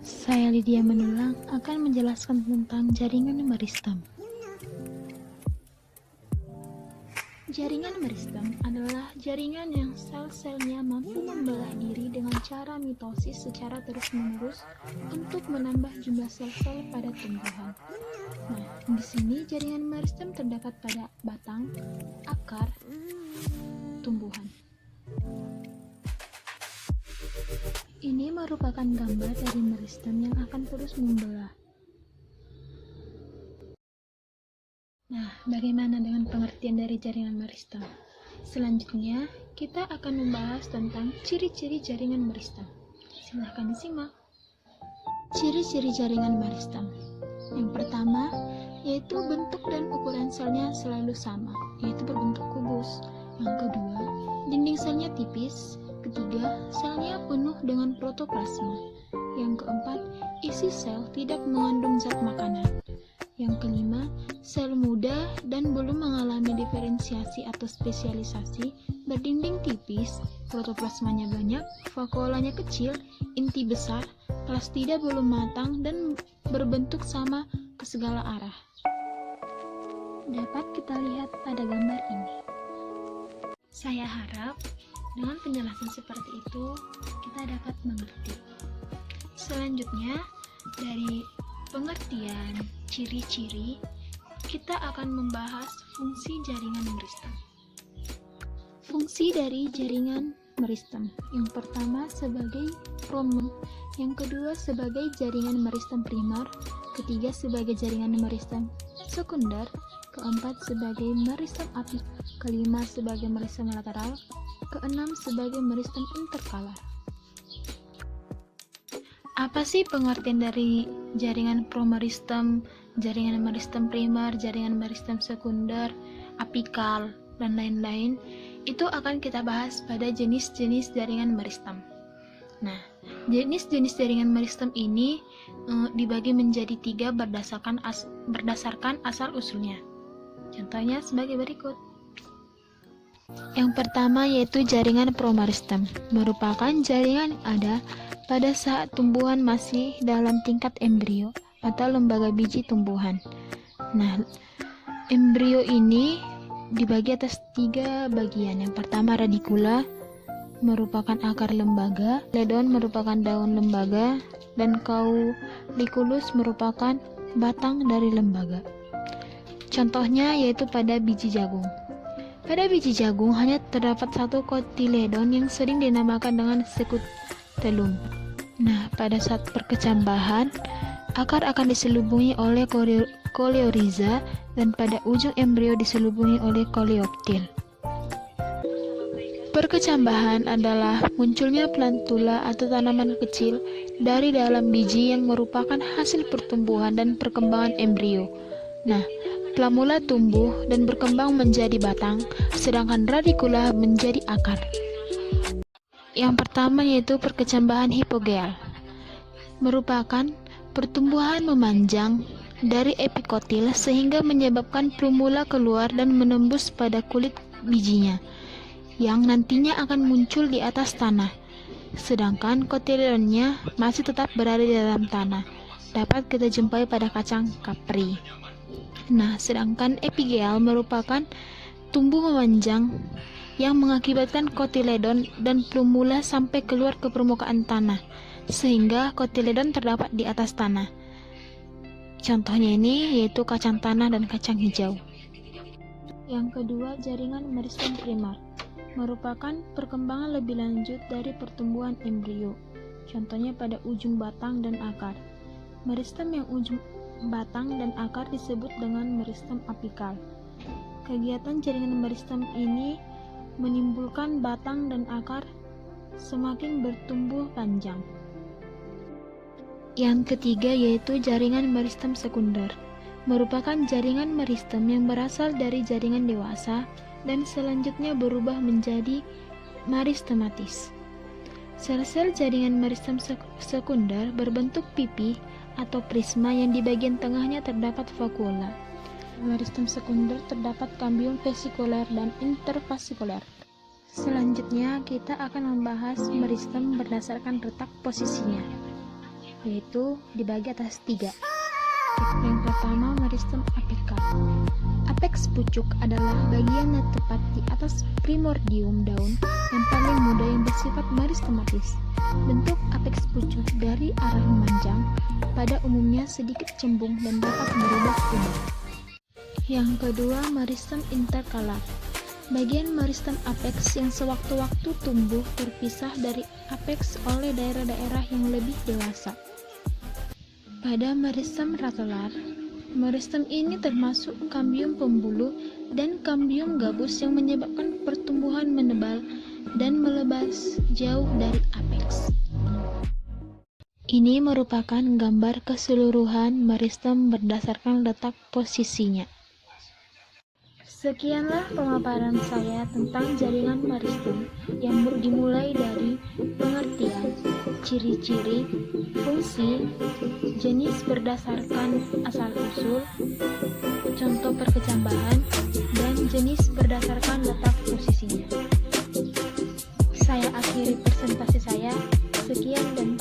Saya Lydia Menulang akan menjelaskan tentang jaringan meristem. Jaringan meristem adalah jaringan yang sel-selnya mampu membelah diri dengan cara mitosis secara terus-menerus untuk menambah jumlah sel-sel pada tumbuhan. Nah, di sini jaringan meristem terdapat pada batang, akar, tumbuhan. Ini merupakan gambar dari meristem yang akan terus membelah. Nah, bagaimana dengan pengertian dari jaringan meristem? Selanjutnya, kita akan membahas tentang ciri-ciri jaringan meristem. Silahkan disimak. Ciri-ciri jaringan meristem. Yang pertama, yaitu bentuk dan ukuran selnya selalu sama, yaitu berbentuk kubus. Yang kedua, dinding selnya tipis. Ketiga, selnya penuh dengan protoplasma. Yang keempat, isi sel tidak mengandung zat makanan. Yang kelima, sel muda dan belum mengalami diferensiasi atau spesialisasi, berdinding tipis, protoplasmanya banyak, vakuolanya kecil, inti besar, plastida belum matang, dan berbentuk sama ke segala arah. Dapat kita lihat pada gambar ini. Saya harap dengan penjelasan seperti itu, kita dapat mengerti. Selanjutnya, dari pengertian ciri-ciri, kita akan membahas fungsi jaringan meristem. Fungsi dari jaringan meristem. Yang pertama sebagai promer, yang kedua sebagai jaringan meristem primer, ketiga sebagai jaringan meristem sekunder, keempat sebagai meristem apik, kelima sebagai meristem lateral, keenam sebagai meristem interkalar. Apa sih pengertian dari jaringan promeristem, jaringan meristem primer, jaringan meristem sekunder, apikal, dan lain-lain? Itu akan kita bahas pada jenis-jenis jaringan meristem. Nah, jenis-jenis jaringan meristem ini dibagi menjadi 3 berdasarkan asal-usulnya. Contohnya sebagai berikut. Yang pertama yaitu jaringan promeristem, merupakan jaringan yang ada pada saat tumbuhan masih dalam tingkat embrio atau lembaga biji tumbuhan. Nah, embrio ini dibagi atas 3 bagian. Yang pertama radikula, merupakan akar lembaga, ledon merupakan daun lembaga, dan cauliculus merupakan batang dari lembaga. Contohnya yaitu pada biji jagung. Pada biji jagung hanya terdapat satu kotiledon yang sering dinamakan dengan sekutelum. Nah, pada saat perkecambahan, akar akan diselubungi oleh koleoriza dan pada ujung embrio diselubungi oleh koleoptil. Perkecambahan adalah munculnya plantula atau tanaman kecil dari dalam biji yang merupakan hasil pertumbuhan dan perkembangan embrio. Nah, plamula tumbuh dan berkembang menjadi batang, sedangkan radikula menjadi akar. Yang pertama yaitu perkecambahan hipogeal, merupakan pertumbuhan memanjang dari epikotil sehingga menyebabkan plumula keluar dan menembus pada kulit bijinya, yang nantinya akan muncul di atas tanah, sedangkan kotiledonnya masih tetap berada di dalam tanah. Dapat kita jumpai pada kacang kapri. Nah, sedangkan epigeal merupakan tumbuh memanjang yang mengakibatkan kotiledon dan plumula sampai keluar ke permukaan tanah, sehingga kotiledon terdapat di atas tanah. Contohnya ini yaitu kacang tanah dan kacang hijau. Yang kedua, jaringan meristem primer, merupakan perkembangan lebih lanjut dari pertumbuhan embrio. Contohnya pada ujung batang dan akar. Meristem yang ujung batang dan akar disebut dengan meristem apikal. Kegiatan jaringan meristem ini menimbulkan batang dan akar semakin bertumbuh panjang. Yang ketiga yaitu jaringan meristem sekunder, merupakan jaringan meristem yang berasal dari jaringan dewasa dan selanjutnya berubah menjadi meristematis. Sel-sel jaringan meristem sekunder berbentuk pipi atau prisma yang di bagian tengahnya terdapat vakuola. Meristem sekunder terdapat kambium vesikuler dan intervasikuler. Selanjutnya kita akan membahas meristem berdasarkan letak posisinya. yaitu dibagi atas 3. Yang pertama, meristem apical. Apex pucuk adalah bagian yang tepat di atas primordium daun yang paling muda yang bersifat meristematis. Bentuk apex pucuk dari arah memanjang, pada umumnya sedikit cembung dan dapat berubah-ubah. Yang kedua, meristem interkalar. Bagian meristem apex yang sewaktu-waktu tumbuh terpisah dari apex oleh daerah-daerah yang lebih dewasa. Pada meristem ratelar, meristem ini termasuk kambium pembuluh dan kambium gabus yang menyebabkan pertumbuhan menebal dan melebas jauh dari apex. Ini merupakan gambar keseluruhan meristem berdasarkan letak posisinya. Sekianlah pemaparan saya tentang jaringan meristem yang dimulai dari pengertian, ciri-ciri, fungsi, jenis berdasarkan asal-usul, contoh perkecambahan, dan jenis berdasarkan letak posisinya. Saya akhiri presentasi saya. Sekian dan